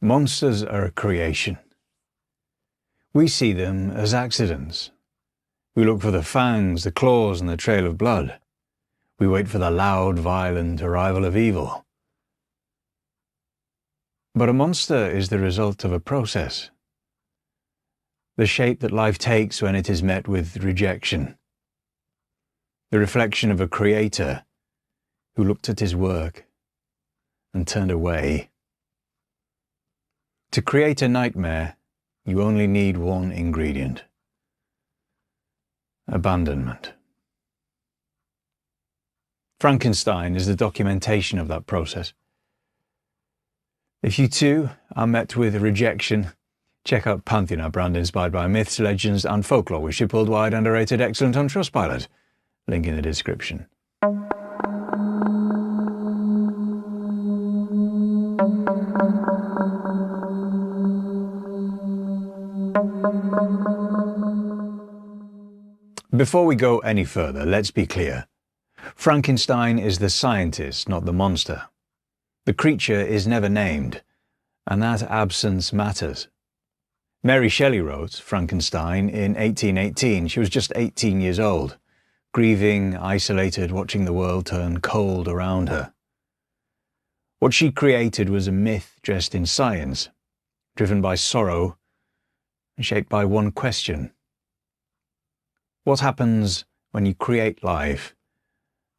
Monsters are a creation. We see them as accidents. We look for the fangs, the claws, and the trail of blood. We wait for the loud, violent arrival of evil. But a monster is the result of a process. The shape that life takes when it is met with rejection. The reflection of a creator who looked at his work and turned away. To create a nightmare, you only need one ingredient: abandonment. Frankenstein is the documentation of that process. If you too are met with rejection, check out Pantheon, our brand inspired by myths, legends and folklore. We ship worldwide and are rated excellent on Trustpilot. Link in the description. Before we go any further, let's be clear. Frankenstein is the scientist, not the monster. The creature is never named, and that absence matters. Mary Shelley wrote Frankenstein in 1818. She was just 18 years old, grieving, isolated, watching the world turn cold around her. What she created was a myth dressed in science, driven by sorrow and shaped by one question. What happens when you create life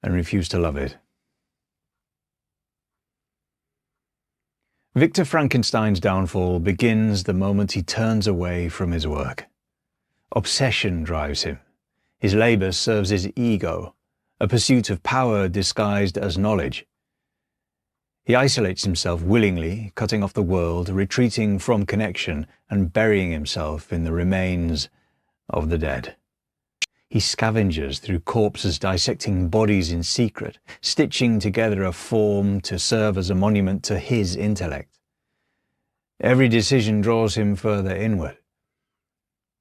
and refuse to love it? Victor Frankenstein's downfall begins the moment he turns away from his work. Obsession drives him. His labor serves his ego, a pursuit of power disguised as knowledge. He isolates himself willingly, cutting off the world, retreating from connection, and burying himself in the remains of the dead. He scavenges through corpses, dissecting bodies in secret, stitching together a form to serve as a monument to his intellect. Every decision draws him further inward,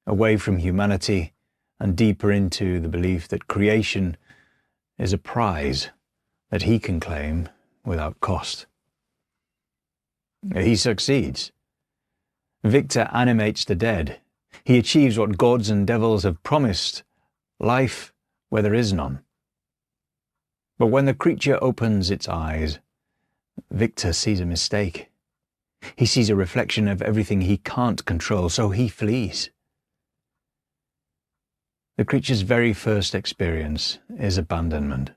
away from humanity and deeper into the belief that creation is a prize that he can claim without cost. He succeeds. Victor animates the dead. He achieves what gods and devils have promised: life where there is none. But when the creature opens its eyes, Victor sees a mistake. He sees a reflection of everything he can't control, so he flees. The creature's very first experience is abandonment.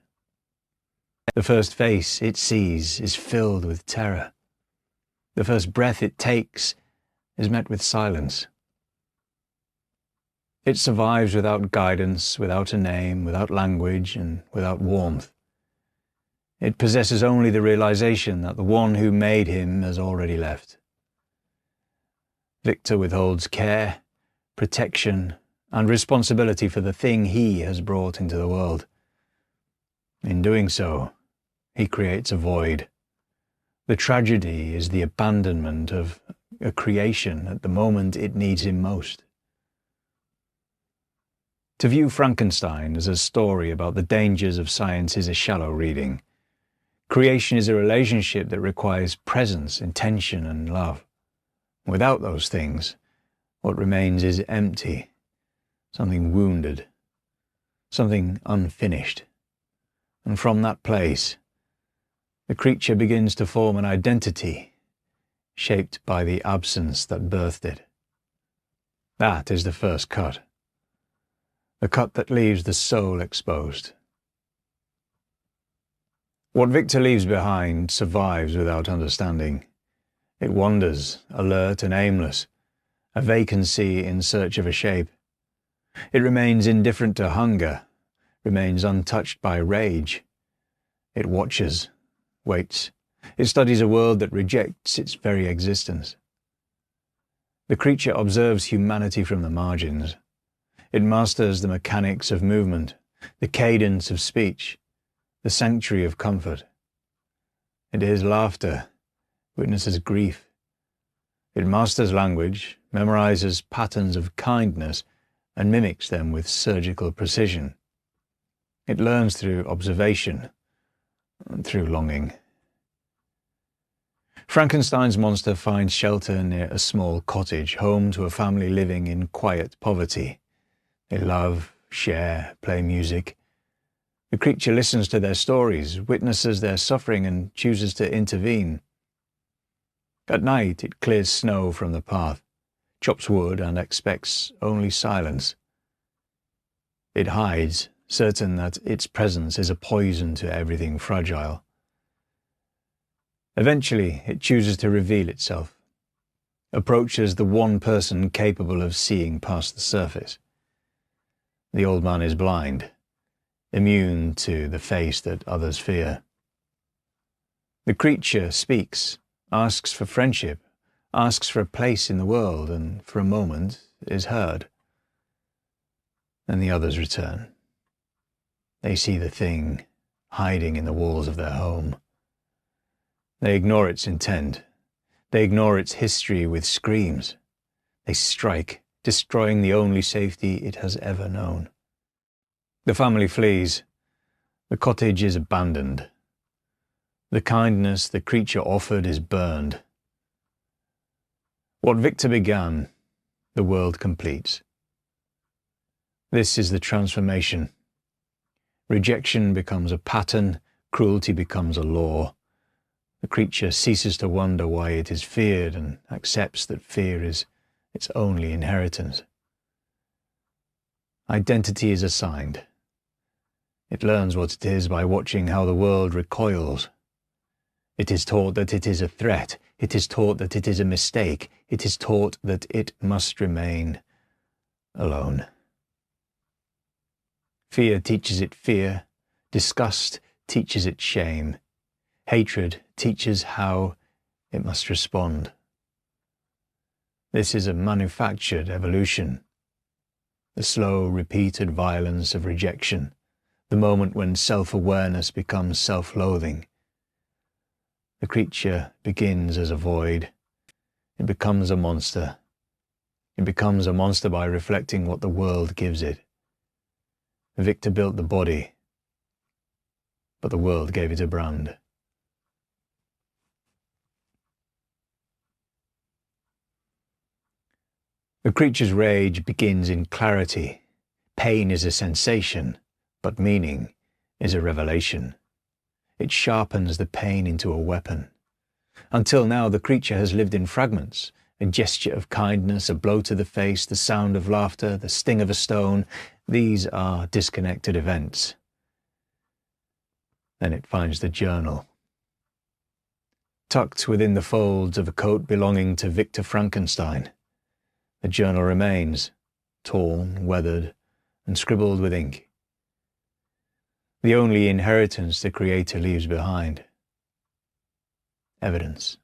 The first face it sees is filled with terror. The first breath it takes is met with silence. It survives without guidance, without a name, without language, and without warmth. It possesses only the realization that the one who made him has already left. Victor withholds care, protection, and responsibility for the thing he has brought into the world. In doing so, he creates a void. The tragedy is the abandonment of a creation at the moment it needs him most. To view Frankenstein as a story about the dangers of science is a shallow reading. Creation is a relationship that requires presence, intention, and love. Without those things, what remains is empty, something wounded, something unfinished. And from that place, the creature begins to form an identity shaped by the absence that birthed it. That is the first cut. The cut that leaves the soul exposed. What Victor leaves behind survives without understanding. It wanders, alert and aimless, a vacancy in search of a shape. It remains indifferent to hunger, remains untouched by rage. It watches, waits. It studies a world that rejects its very existence. The creature observes humanity from the margins. It masters the mechanics of movement, the cadence of speech, the sanctuary of comfort. It hears laughter, witnesses grief. It masters language, memorizes patterns of kindness, and mimics them with surgical precision. It learns through observation and through longing. Frankenstein's monster finds shelter near a small cottage, home to a family living in quiet poverty. They love, share, play music. The creature listens to their stories, witnesses their suffering, and chooses to intervene. At night, it clears snow from the path, chops wood, and expects only silence. It hides, certain that its presence is a poison to everything fragile. Eventually, it chooses to reveal itself, approaches the one person capable of seeing past the surface. The old man is blind, immune to the face that others fear. The creature speaks, asks for friendship, asks for a place in the world, and for a moment is heard. Then the others return. They see the thing hiding in the walls of their home. They ignore its intent. They ignore its history with screams. They strike, destroying the only safety it has ever known. The family flees. The cottage is abandoned. The kindness the creature offered is burned. What Victor began, the world completes. This is the transformation. Rejection becomes a pattern, cruelty becomes a law. The creature ceases to wonder why it is feared and accepts that fear is its only inheritance. Identity is assigned. It learns what it is by watching how the world recoils. It is taught that it is a threat. It is taught that it is a mistake. It is taught that it must remain alone. Fear teaches it fear. Disgust teaches it shame. Hatred teaches how it must respond. This is a manufactured evolution. The slow, repeated violence of rejection. The moment when self-awareness becomes self-loathing. The creature begins as a void. It becomes a monster. It becomes a monster by reflecting what the world gives it. Victor built the body, but the world gave it a brand. The creature's rage begins in clarity. Pain is a sensation, but meaning is a revelation. It sharpens the pain into a weapon. Until now, the creature has lived in fragments, a gesture of kindness, a blow to the face, the sound of laughter, the sting of a stone. These are disconnected events. Then it finds the journal. Tucked within the folds of a coat belonging to Victor Frankenstein, the journal remains, torn, weathered, and scribbled with ink. The only inheritance the creator leaves behind. Evidence.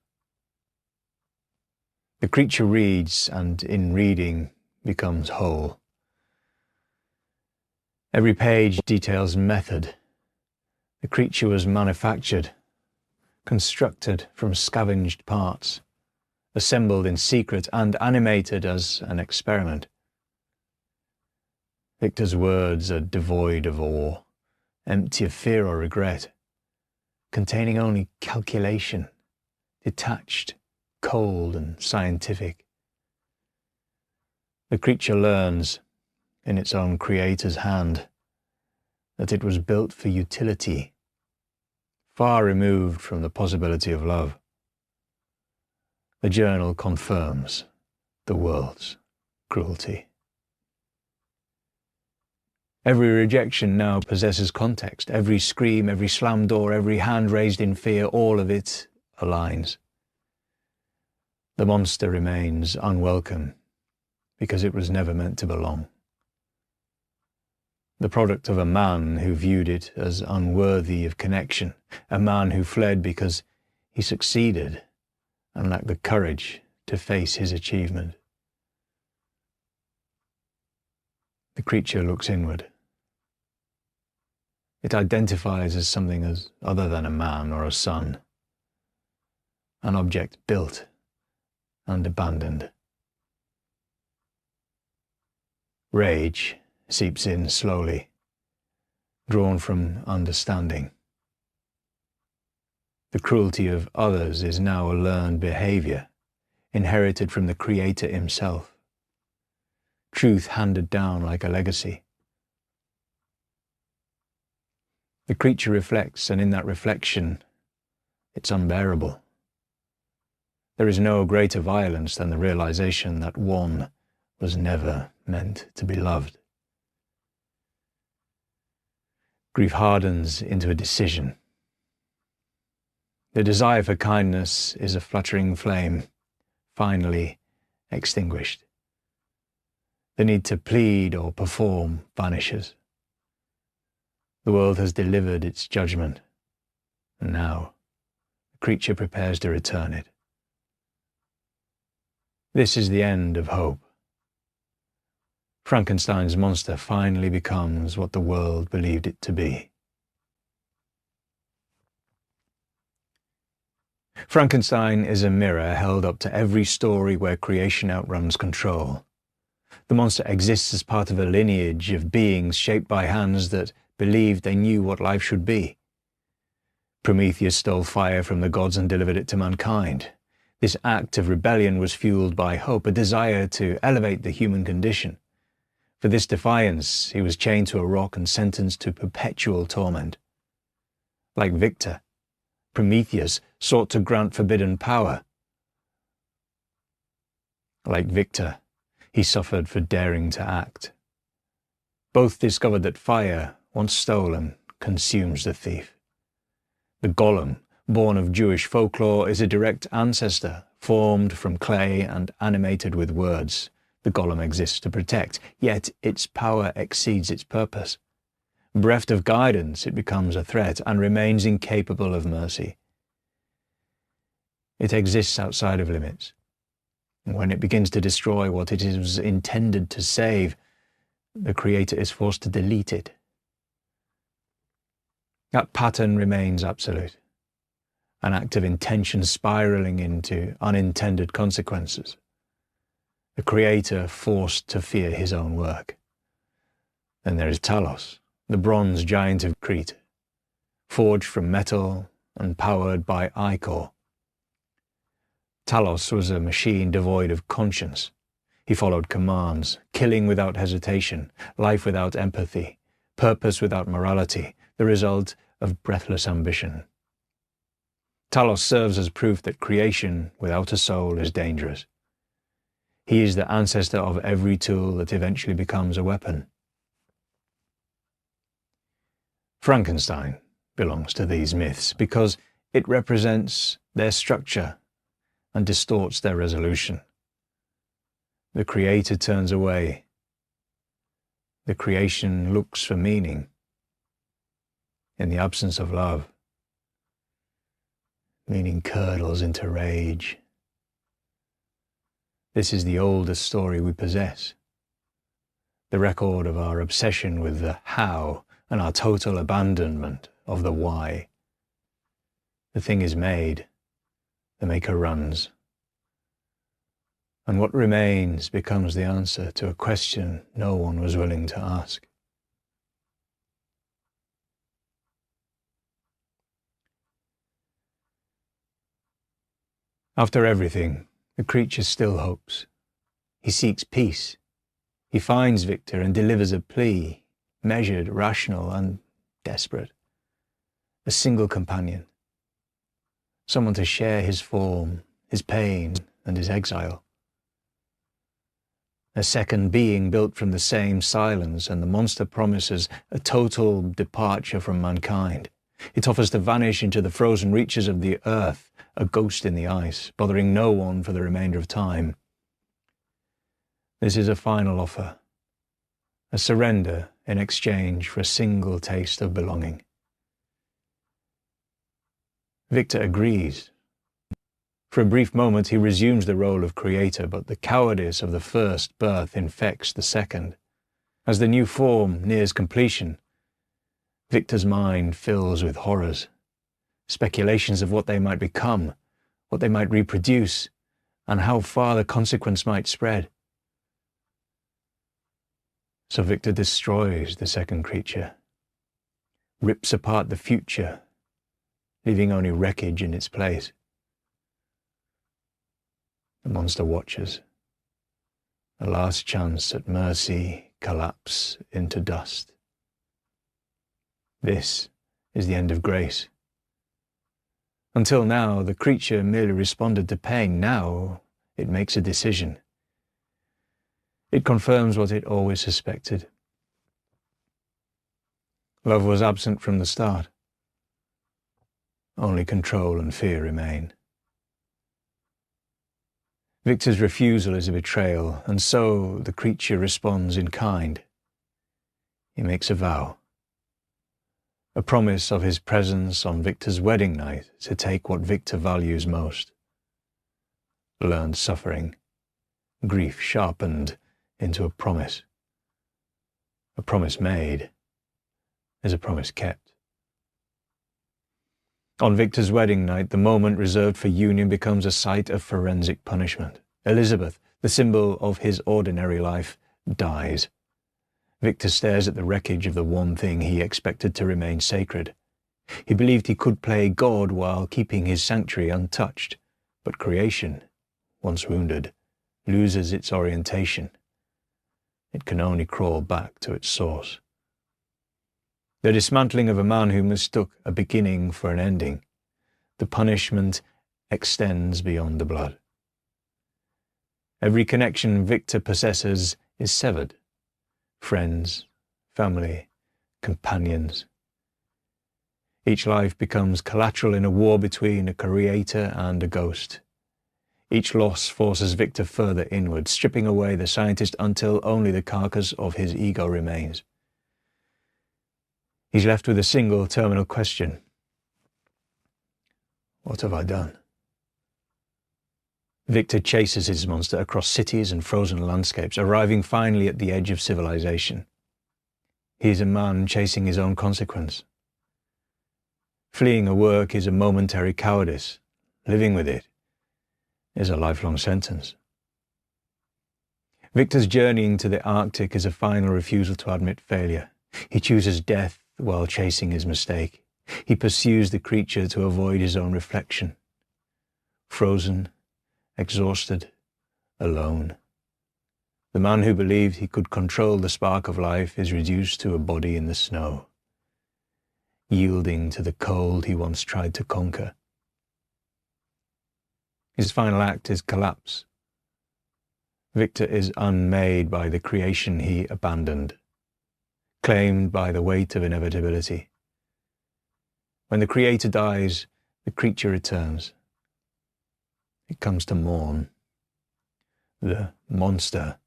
The creature reads, and in reading becomes whole. Every page details method. The creature was manufactured, constructed from scavenged parts, assembled in secret and animated as an experiment. Victor's words are devoid of awe, empty of fear or regret, containing only calculation, detached, cold and scientific. The creature learns, in its own creator's hand, that it was built for utility, far removed from the possibility of love. The journal confirms the world's cruelty. Every rejection now possesses context. Every scream, every slammed door, every hand raised in fear, all of it aligns. The monster remains unwelcome because it was never meant to belong. The product of a man who viewed it as unworthy of connection, a man who fled because he succeeded and lacked the courage to face his achievement. The creature looks inward. It identifies as something as other than a man or a son, an object built and abandoned. Rage seeps in slowly, drawn from understanding. The cruelty of others is now a learned behavior, inherited from the Creator himself. Truth handed down like a legacy. The creature reflects, and in that reflection, it's unbearable. There is no greater violence than the realization that one was never meant to be loved. Grief hardens into a decision. The desire for kindness is a fluttering flame, finally extinguished. The need to plead or perform vanishes. The world has delivered its judgment, and now the creature prepares to return it. This is the end of hope. Frankenstein's monster finally becomes what the world believed it to be. Frankenstein is a mirror held up to every story where creation outruns control. The monster exists as part of a lineage of beings shaped by hands that believed they knew what life should be. Prometheus stole fire from the gods and delivered it to mankind. This act of rebellion was fueled by hope, a desire to elevate the human condition. For this defiance, he was chained to a rock and sentenced to perpetual torment. Like Victor, Prometheus sought to grant forbidden power. Like Victor, he suffered for daring to act. Both discovered that fire, once stolen, consumes the thief. The golem, born of Jewish folklore, is a direct ancestor, formed from clay and animated with words. The golem exists to protect, yet its power exceeds its purpose. Bereft of guidance, it becomes a threat and remains incapable of mercy. It exists outside of limits. When it begins to destroy what it is intended to save, the Creator is forced to delete it. That pattern remains absolute, an act of intention spiraling into unintended consequences. The Creator forced to fear his own work. Then there is Talos, the bronze giant of Crete, forged from metal and powered by ichor. Talos was a machine devoid of conscience. He followed commands, killing without hesitation, life without empathy, purpose without morality, the result of breathless ambition. Talos serves as proof that creation without a soul is dangerous. He is the ancestor of every tool that eventually becomes a weapon. Frankenstein belongs to these myths because it represents their structure and distorts their resolution. The Creator turns away. The creation looks for meaning. In the absence of love, meaning curdles into rage. This is the oldest story we possess, the record of our obsession with the how and our total abandonment of the why. The thing is made, the maker runs, and what remains becomes the answer to a question no one was willing to ask. After everything, the creature still hopes. He seeks peace. He finds Victor and delivers a plea, measured, rational, and desperate. A single companion. Someone to share his form, his pain, and his exile. A second being built from the same silence, and the monster promises a total departure from mankind. It offers to vanish into the frozen reaches of the earth, a ghost in the ice, bothering no one for the remainder of time. This is a final offer, a surrender in exchange for a single taste of belonging. Victor agrees. For a brief moment he resumes the role of creator, but the cowardice of the first birth infects the second. As the new form nears completion, Victor's mind fills with horrors, speculations of what they might become, what they might reproduce, and how far the consequence might spread. So Victor destroys the second creature, rips apart the future, leaving only wreckage in its place. The monster watches. A last chance at mercy, collapse into dust. This is the end of grace. Until now, the creature merely responded to pain. Now, it makes a decision. It confirms what it always suspected. Love was absent from the start. Only control and fear remain. Victor's refusal is a betrayal, and so the creature responds in kind. He makes a vow, a promise of his presence on Victor's wedding night to take what Victor values most. Learned suffering, grief sharpened into a promise. A promise made is a promise kept. On Victor's wedding night, the moment reserved for union becomes a site of forensic punishment. Elizabeth, the symbol of his ordinary life, dies. Victor stares at the wreckage of the one thing he expected to remain sacred. He believed he could play God while keeping his sanctuary untouched, but creation, once wounded, loses its orientation. It can only crawl back to its source. The dismantling of a man who mistook a beginning for an ending. The punishment extends beyond the blood. Every connection Victor possesses is severed. Friends, family, companions. Each life becomes collateral in a war between a creator and a ghost. Each loss forces Victor further inward, stripping away the scientist until only the carcass of his ego remains. He's left with a single terminal question. What have I done? Victor chases his monster across cities and frozen landscapes, arriving finally at the edge of civilization. He is a man chasing his own consequence. Fleeing a work is a momentary cowardice. Living with it is a lifelong sentence. Victor's journeying to the Arctic is a final refusal to admit failure. He chooses death while chasing his mistake. He pursues the creature to avoid his own reflection. Frozen, exhausted, alone. The man who believed he could control the spark of life is reduced to a body in the snow, yielding to the cold he once tried to conquer. His final act is collapse. Victor is unmade by the creation he abandoned, claimed by the weight of inevitability. When the creator dies, the creature returns. It comes to mourn. The monster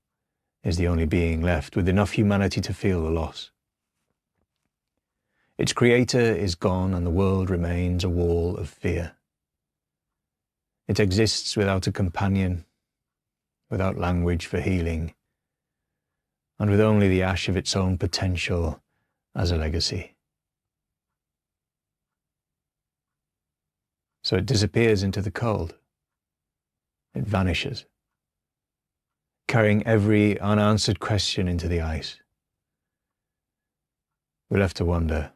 is the only being left with enough humanity to feel the loss. Its creator is gone and the world remains a wall of fear. It exists without a companion, without language for healing, and with only the ash of its own potential as a legacy. So it disappears into the cold. It vanishes, carrying every unanswered question into the ice. We're left to wonder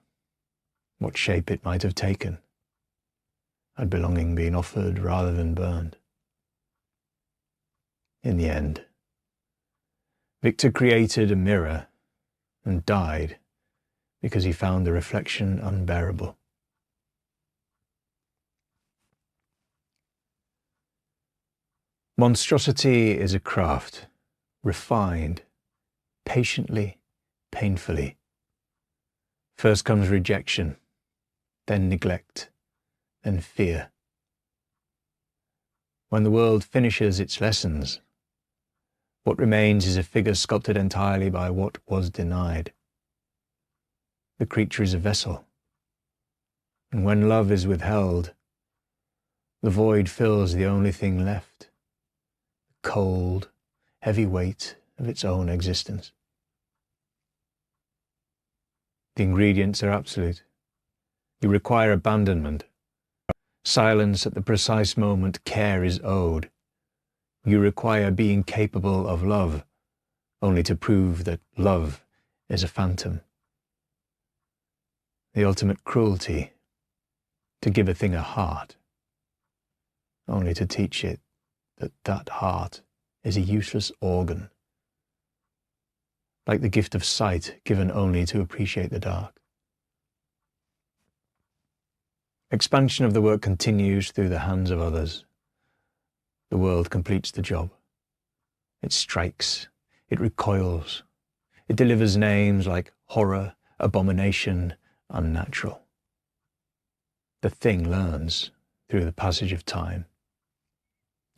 what shape it might have taken had belonging been offered rather than burned. In the end, Victor created a mirror and died because he found the reflection unbearable. Monstrosity is a craft, refined, patiently, painfully. First comes rejection, then neglect, then fear. When the world finishes its lessons, what remains is a figure sculpted entirely by what was denied. The creature is a vessel, and when love is withheld, the void fills the only thing left, the cold, heavy weight of its own existence. The ingredients are absolute. You require abandonment, silence at the precise moment care is owed. You require being capable of love, only to prove that love is a phantom. The ultimate cruelty, to give a thing a heart, only to teach it that that heart is a useless organ, like the gift of sight given only to appreciate the dark. Expansion of the work continues through the hands of others. The world completes the job. It strikes, it recoils, it delivers names like horror, abomination, unnatural. The thing learns through the passage of time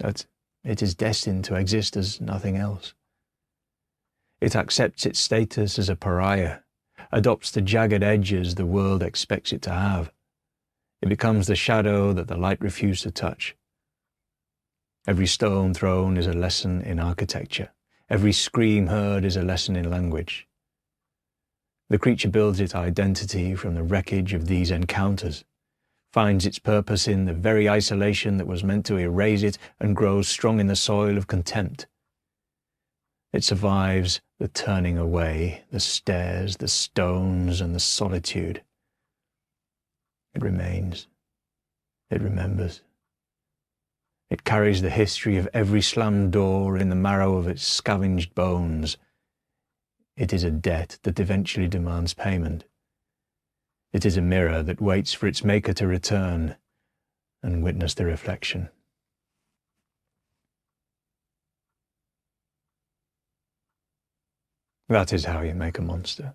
that it is destined to exist as nothing else. It accepts its status as a pariah, adopts the jagged edges the world expects it to have. It becomes the shadow that the light refused to touch. Every stone thrown is a lesson in architecture. Every scream heard is a lesson in language. The creature builds its identity from the wreckage of these encounters, finds its purpose in the very isolation that was meant to erase it, and grows strong in the soil of contempt. It survives the turning away, the stares, the stones, and the solitude. It remains. It remembers. It carries the history of every slammed door in the marrow of its scavenged bones. It is a debt that eventually demands payment. It is a mirror that waits for its maker to return and witness the reflection. That is how you make a monster.